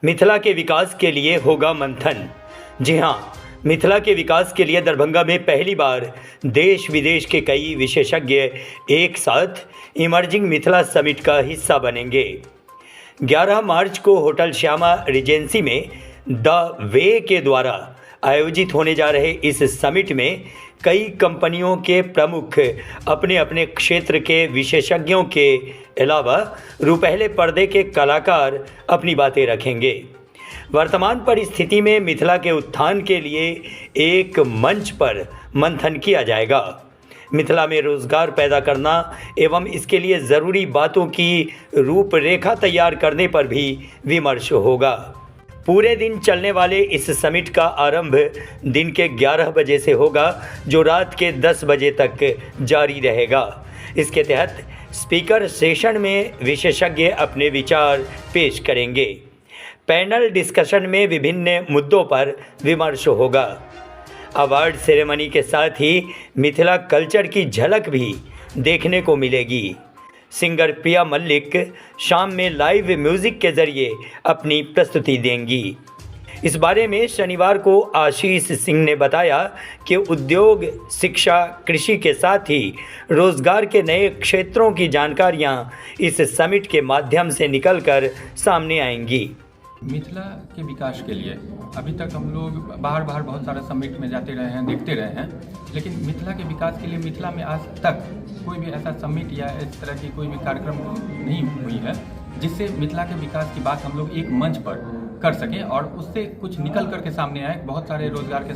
मिथिला के विकास के लिए होगा मंथन। जी हाँ, मिथिला के विकास के लिए दरभंगा में पहली बार देश विदेश के कई विशेषज्ञ एक साथ इमर्जिंग मिथिला समिट का हिस्सा बनेंगे। 11 मार्च को होटल श्यामा रिजेंसी में द वे के द्वारा आयोजित होने जा रहे इस समिट में कई कंपनियों के प्रमुख अपने अपने क्षेत्र के विशेषज्ञों के अलावा रुपहले पर्दे के कलाकार अपनी बातें रखेंगे। वर्तमान परिस्थिति में मिथिला के उत्थान के लिए एक मंच पर मंथन किया जाएगा। मिथिला में रोजगार पैदा करना एवं इसके लिए ज़रूरी बातों की रूपरेखा तैयार करने पर भी विमर्श होगा। पूरे दिन चलने वाले इस समिट का आरंभ दिन के 11 बजे से होगा, जो रात के 10 बजे तक जारी रहेगा। इसके तहत स्पीकर सेशन में विशेषज्ञ अपने विचार पेश करेंगे। पैनल डिस्कशन में विभिन्न मुद्दों पर विमर्श होगा। अवार्ड सेरेमनी के साथ ही मिथिला कल्चर की झलक भी देखने को मिलेगी। सिंगर प्रिया मल्लिक शाम में लाइव म्यूज़िक के ज़रिए अपनी प्रस्तुति देंगी। इस बारे में शनिवार को आशीष सिंह ने बताया कि उद्योग, शिक्षा, कृषि के साथ ही रोजगार के नए क्षेत्रों की जानकारियां इस समिट के माध्यम से निकलकर सामने आएंगी। मिथिला के विकास के लिए अभी तक हम लोग बाहर बहुत सारे समिट में जाते रहे हैं, देखते रहे हैं, लेकिन मिथिला के विकास के लिए मिथिला में आज तक कोई भी ऐसा समिट या इस तरह की कोई भी कार्यक्रम नहीं हुई है जिससे मिथिला के विकास की बात हम लोग एक मंच पर कर सकें और उससे कुछ निकल करके सामने आए। बहुत सारे रोजगार के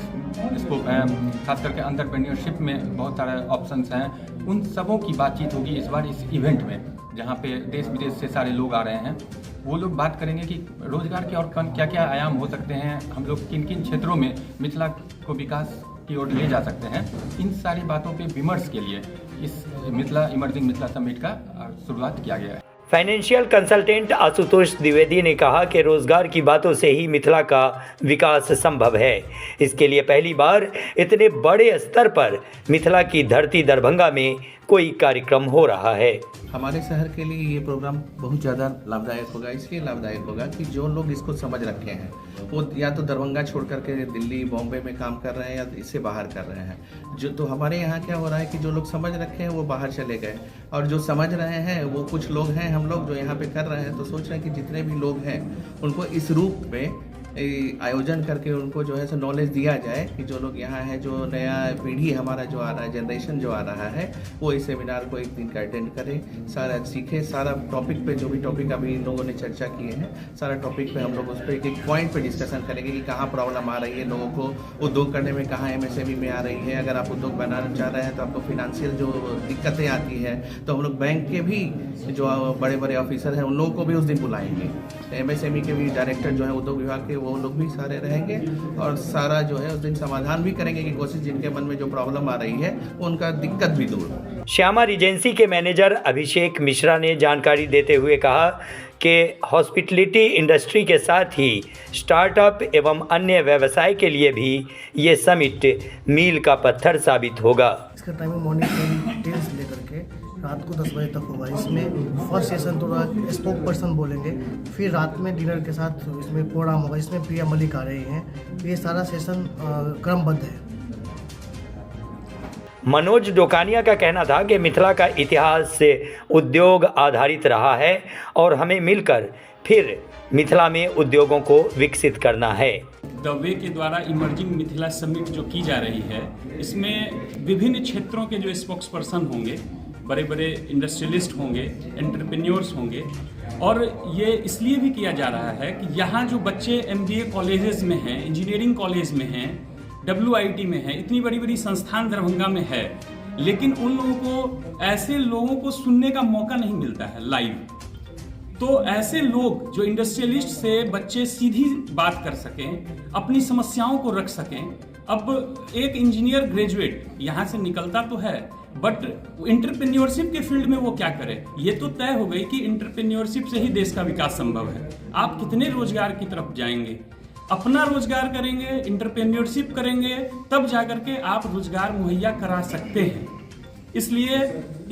स्कोप हैं, खास करके एंटरप्रेन्योरशिप में बहुत सारे ऑप्शंस हैं। उन सबों की बातचीत होगी इस बार इस इवेंट में, जहाँ पे देश विदेश से सारे लोग आ रहे हैं। वो लोग बात करेंगे कि रोजगार के और क्या क्या आयाम हो सकते हैं, हम लोग किन किन क्षेत्रों में मिथिला को विकास की ओर ले जा सकते हैं। इन सारी बातों पे विमर्श के लिए इस मिथिला इमर्जिंग मिथिला समिट का शुरुआत किया गया है। फाइनेंशियल कंसल्टेंट आशुतोष द्विवेदी ने कहा कि रोजगार की बातों से ही मिथिला का विकास संभव है। इसके लिए पहली बार इतने बड़े स्तर पर मिथिला की धरती दरभंगा में कोई कार्यक्रम हो रहा है। हमारे शहर के लिए ये प्रोग्राम बहुत ज़्यादा लाभदायक होगा। इसलिए लाभदायक होगा कि जो लोग इसको समझ रखे हैं वो या तो दरभंगा छोड़ करके दिल्ली, बॉम्बे में काम कर रहे हैं या इससे बाहर कर रहे हैं। जो तो हमारे यहाँ क्या हो रहा है कि जो लोग समझ रखे हैं वो बाहर चले गए, और जो समझ रहे हैं वो कुछ लोग हैं, हम लोग जो यहाँ पे कर रहे हैं। तो सोच रहे हैं कि जितने भी लोग हैं उनको इस रूप में आयोजन करके उनको जो है सो नॉलेज दिया जाए कि जो लोग यहाँ है, जो नया पीढ़ी हमारा जो आ रहा है, जनरेशन जो आ रहा है, वो इस सेमिनार को एक दिन का अटेंड करे, सारा सीखे। सारा टॉपिक पे जो भी टॉपिक अभी इन लोगों ने चर्चा किए हैं, सारा टॉपिक पे हम लोग उस पर एक पॉइंट पे डिस्कशन करेंगे कि कहाँ प्रॉब्लम आ रही है लोगों को उद्योग करने में, कहाँ MSME में आ रही है। अगर आप उद्योग बनाना चाह रहे हैं तो आपको फिनेंशियल जो दिक्कतें आती है, तो हम लोग बैंक के भी जो बड़े बड़े ऑफिसर हैं उन लोगों को भी उस दिन बुलाएंगे। MSME के भी डायरेक्टर जो है उद्योग विभाग के, वो लोग भी सारे रहेंगे और सारा जो है उस दिन समाधान भी करेंगे कि कोशिश जिनके मन में जो प्रॉब्लम आ रही है उनका दिक्कत भी दूर हो। श्यामा रिजेंसी के मैनेजर अभिषेक मिश्रा ने जानकारी देते हुए कहा कि हॉस्पिटलिटी इंडस्ट्री के साथ ही स्टार्टअप एवं अन्य व्यवसाय के लिए भी ये समिट मील का पत्थर साबित होगा। इसका टाइमिंग मॉर्निंग 10 से लेकर के रात को 10 बजे तक होगा। इसमें फर्स्ट सेशन तो स्पोक पर्सन बोलेंगे, फिर रात में डिनर के साथ इसमें प्रोग्राम होगा। इसमें प्रिया मल्लिक आ रही हैं। ये सारा सेशन क्रमबद्ध है। मनोज डोकानिया का कहना था कि मिथिला का इतिहास से उद्योग आधारित रहा है और हमें मिलकर फिर मिथिला में उद्योगों को विकसित करना है। द वे के द्वारा इमर्जिंग मिथिला समिट जो की जा रही है, इसमें विभिन्न क्षेत्रों के जो स्पोक्स पर्सन होंगे, बड़े बड़े इंडस्ट्रियलिस्ट होंगे, एंटरप्रेन्योर्स होंगे, और ये इसलिए भी किया जा रहा है कि यहाँ जो बच्चे MBA कॉलेजेस में हैं, इंजीनियरिंग कॉलेज में हैं, WIT में है, इतनी बड़ी बड़ी संस्थान दरभंगा में है, लेकिन उन लोगों को, ऐसे लोगों को सुनने का मौका नहीं मिलता है लाइव। तो ऐसे लोग जो इंडस्ट्रियलिस्ट से बच्चे सीधी बात कर सकें, अपनी समस्याओं को रख सकें। अब एक इंजीनियर ग्रेजुएट यहाँ से निकलता तो है, बट एंटरप्रेन्योरशिप के फील्ड में वो क्या करे? ये तो तय हो गई कि एंटरप्रेन्योरशिप से ही देश का विकास संभव है। आप कितने रोजगार की तरफ जाएंगे, अपना रोजगार करेंगे, एंटरप्रेन्योरशिप करेंगे, तब जाकर के आप रोजगार मुहैया करा सकते हैं। इसलिए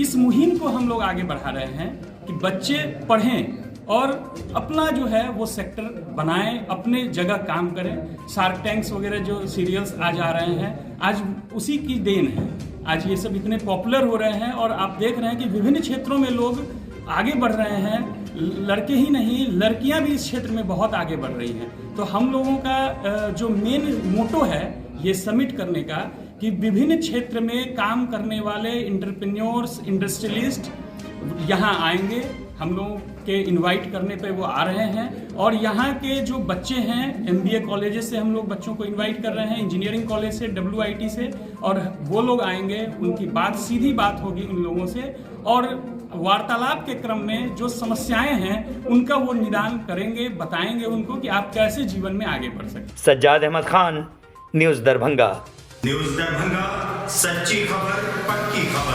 इस मुहिम को हम लोग आगे बढ़ा रहे हैं कि बच्चे पढ़ें और अपना जो है वो सेक्टर बनाएं, अपने जगह काम करें। शार्क टैंक्स वगैरह जो सीरियल्स आज आ रहे हैं, आज उसी की देन है। आज ये सब इतने पॉपुलर हो रहे हैं और आप देख रहे हैं कि विभिन्न क्षेत्रों में लोग आगे बढ़ रहे हैं। लड़के ही नहीं, लड़कियां भी इस क्षेत्र में बहुत आगे बढ़ रही हैं। तो हम लोगों का जो मेन मोटो है ये समिट करने का कि विभिन्न क्षेत्र में काम करने वाले एंटरप्रेन्योर्स, इंडस्ट्रियलिस्ट यहाँ आएंगे। हम लोगों के इनवाइट करने पे वो आ रहे हैं और यहाँ के जो बच्चे हैं, MBA कॉलेजेस से हम लोग बच्चों को इनवाइट कर रहे हैं, इंजीनियरिंग कॉलेज से, WIT से, और वो लोग आएंगे। उनकी बात, सीधी बात होगी उन लोगों से और वार्तालाप के क्रम में जो समस्याएं हैं उनका वो निदान करेंगे, बताएंगे उनको कि आप कैसे जीवन में आगे बढ़ सकते। सज्जाद अहमद खान, न्यूज़ दरभंगा। न्यूज़ दरभंगा, सच्ची खबर, पक्की खबर।